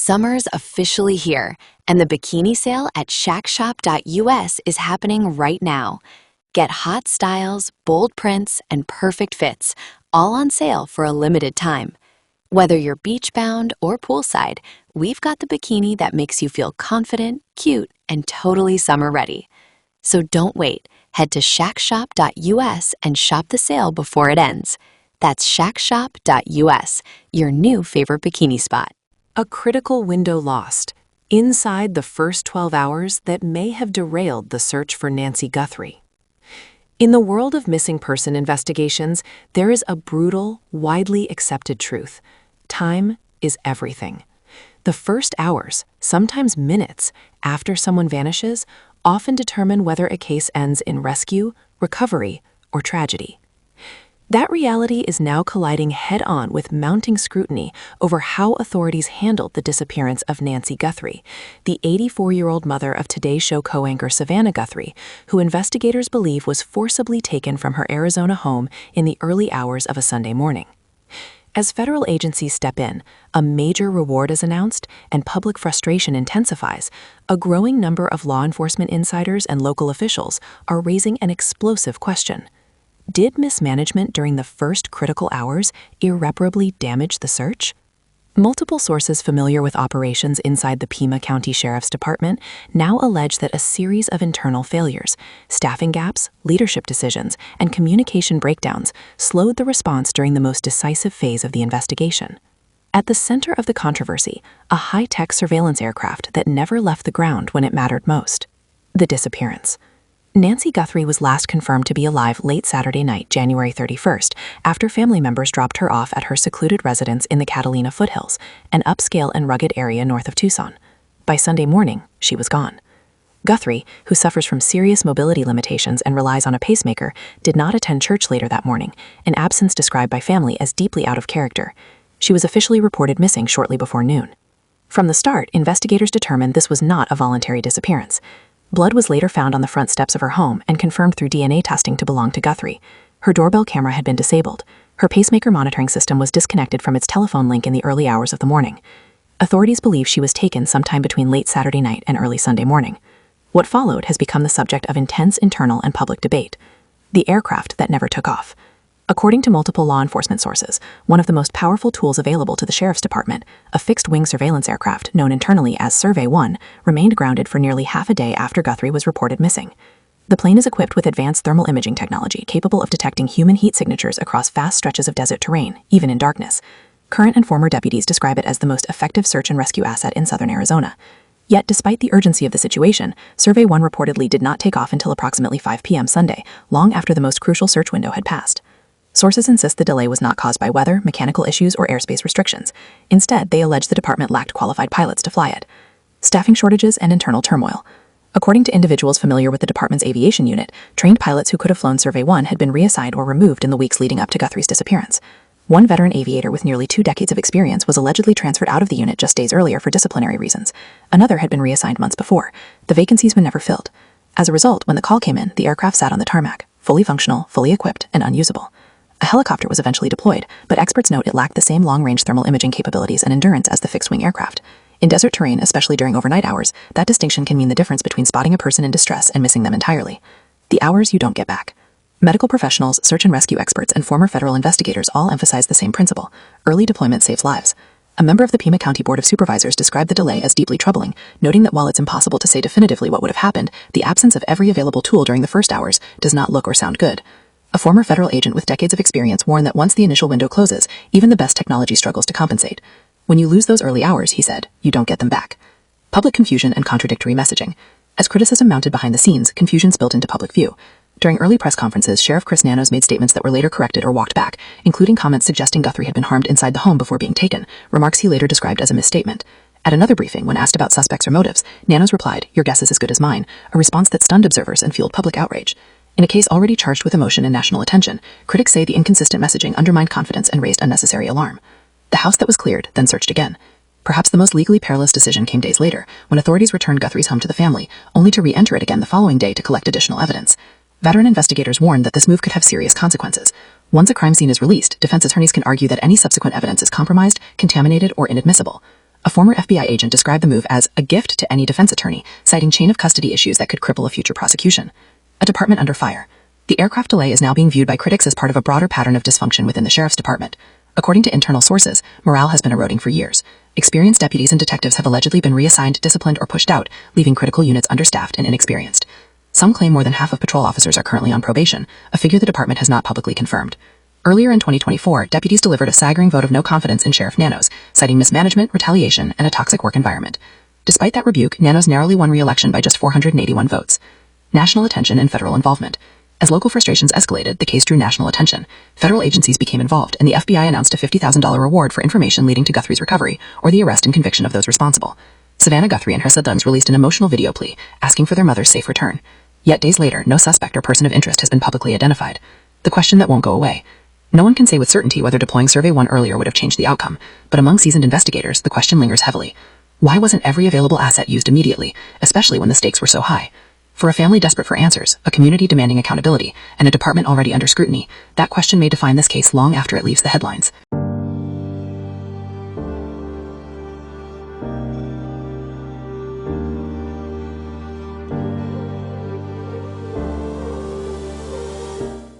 Summer's officially here, and the bikini sale at shackshop.us is happening right now. Get hot styles, bold prints, and perfect fits, all on sale for a limited time. Whether you're beach-bound or poolside, we've got the bikini that makes you feel confident, cute, and totally summer-ready. So don't wait. Head to shackshop.us and shop the sale before it ends. That's shackshop.us, your new favorite bikini spot. A critical window lost, inside the first 12 hours that may have derailed the search for Nancy Guthrie. In the world of missing person investigations, there is a brutal, widely accepted truth. Time is everything. The first hours, sometimes minutes, after someone vanishes, often determine whether a case ends in rescue, recovery, or tragedy. That reality is now colliding head-on with mounting scrutiny over how authorities handled the disappearance of Nancy Guthrie, the 84-year-old mother of Today Show co-anchor Savannah Guthrie, who investigators believe was forcibly taken from her Arizona home in the early hours of a Sunday morning. As federal agencies step in, a major reward is announced, and public frustration intensifies, a growing number of law enforcement insiders and local officials are raising an explosive question. Did mismanagement during the first critical hours irreparably damage the search? Multiple sources familiar with operations inside the Pima County Sheriff's Department now allege that a series of internal failures, staffing gaps, leadership decisions, and communication breakdowns slowed the response during the most decisive phase of the investigation. At the center of the controversy, a high-tech surveillance aircraft that never left the ground when it mattered most: the disappearance. Nancy Guthrie was last confirmed to be alive late Saturday night, January 31st, after family members dropped her off at her secluded residence in the Catalina foothills, an upscale and rugged area north of Tucson. By Sunday morning, she was gone. Guthrie, who suffers from serious mobility limitations and relies on a pacemaker, did not attend church later that morning, an absence described by family as deeply out of character. She was officially reported missing shortly before noon. From the start, investigators determined this was not a voluntary disappearance. Blood was later found on the front steps of her home and confirmed through DNA testing to belong to Guthrie. Her doorbell camera had been disabled. Her pacemaker monitoring system was disconnected from its telephone link in the early hours of the morning. Authorities believe she was taken sometime between late Saturday night and early Sunday morning. What followed has become the subject of intense internal and public debate: the aircraft that never took off. According to multiple law enforcement sources, one of the most powerful tools available to the Sheriff's Department, a fixed-wing surveillance aircraft known internally as Survey 1, remained grounded for nearly half a day after Guthrie was reported missing. The plane is equipped with advanced thermal imaging technology capable of detecting human heat signatures across vast stretches of desert terrain, even in darkness. Current and former deputies describe it as the most effective search and rescue asset in southern Arizona. Yet, despite the urgency of the situation, Survey 1 reportedly did not take off until approximately 5 p.m. Sunday, long after the most crucial search window had passed. Sources insist the delay was not caused by weather, mechanical issues, or airspace restrictions. Instead, they allege the department lacked qualified pilots to fly it. Staffing shortages and internal turmoil. According to individuals familiar with the department's aviation unit, trained pilots who could have flown Survey 1 had been reassigned or removed in the weeks leading up to Guthrie's disappearance. One veteran aviator with nearly 2 decades of experience was allegedly transferred out of the unit just days earlier for disciplinary reasons. Another had been reassigned months before. The vacancies were never filled. As a result, when the call came in, the aircraft sat on the tarmac, fully functional, fully equipped, and unusable. A helicopter was eventually deployed, but experts note it lacked the same long-range thermal imaging capabilities and endurance as the fixed-wing aircraft. In desert terrain, especially during overnight hours, that distinction can mean the difference between spotting a person in distress and missing them entirely. The hours you don't get back. Medical professionals, search and rescue experts, and former federal investigators all emphasize the same principle: early deployment saves lives. A member of the Pima County Board of Supervisors described the delay as deeply troubling, noting that while it's impossible to say definitively what would have happened, the absence of every available tool during the first hours does not look or sound good. A former federal agent with decades of experience warned that once the initial window closes, even the best technology struggles to compensate. When you lose those early hours, he said, you don't get them back. Public confusion and contradictory messaging. As criticism mounted behind the scenes, confusion spilled into public view. During early press conferences, Sheriff Chris Nanos made statements that were later corrected or walked back, including comments suggesting Guthrie had been harmed inside the home before being taken, remarks he later described as a misstatement. At another briefing, when asked about suspects or motives, Nanos replied, "Your guess is as good as mine," a response that stunned observers and fueled public outrage. In a case already charged with emotion and national attention, critics say the inconsistent messaging undermined confidence and raised unnecessary alarm. The house that was cleared then searched again. Perhaps the most legally perilous decision came days later, when authorities returned Guthrie's home to the family, only to re-enter it again the following day to collect additional evidence. Veteran investigators warned that this move could have serious consequences. Once a crime scene is released, defense attorneys can argue that any subsequent evidence is compromised, contaminated, or inadmissible. A former FBI agent described the move as a gift to any defense attorney, citing chain of custody issues that could cripple a future prosecution. A department under fire. The aircraft delay is now being viewed by critics as part of a broader pattern of dysfunction within the sheriff's department. According to internal sources, morale has been eroding for years. Experienced deputies and detectives have allegedly been reassigned, disciplined, or pushed out, leaving critical units understaffed and inexperienced. Some claim more than half of patrol officers are currently on probation, a figure the department has not publicly confirmed. Earlier in 2024, deputies delivered a staggering vote of no confidence in Sheriff Nanos, citing mismanagement, retaliation, and a toxic work environment. Despite that rebuke, Nanos narrowly won re-election by just 481 votes. National attention and federal involvement. As local frustrations escalated, the case drew national attention. Federal agencies became involved, and the FBI announced a $50,000 reward for information leading to Guthrie's recovery, or the arrest and conviction of those responsible. Savannah Guthrie and her siblings released an emotional video plea, asking for their mother's safe return. Yet days later, no suspect or person of interest has been publicly identified. The question that won't go away. No one can say with certainty whether deploying Survey 1 earlier would have changed the outcome, but among seasoned investigators, the question lingers heavily. Why wasn't every available asset used immediately, especially when the stakes were so high? For a family desperate for answers, a community demanding accountability, and a department already under scrutiny, that question may define this case long after it leaves the headlines.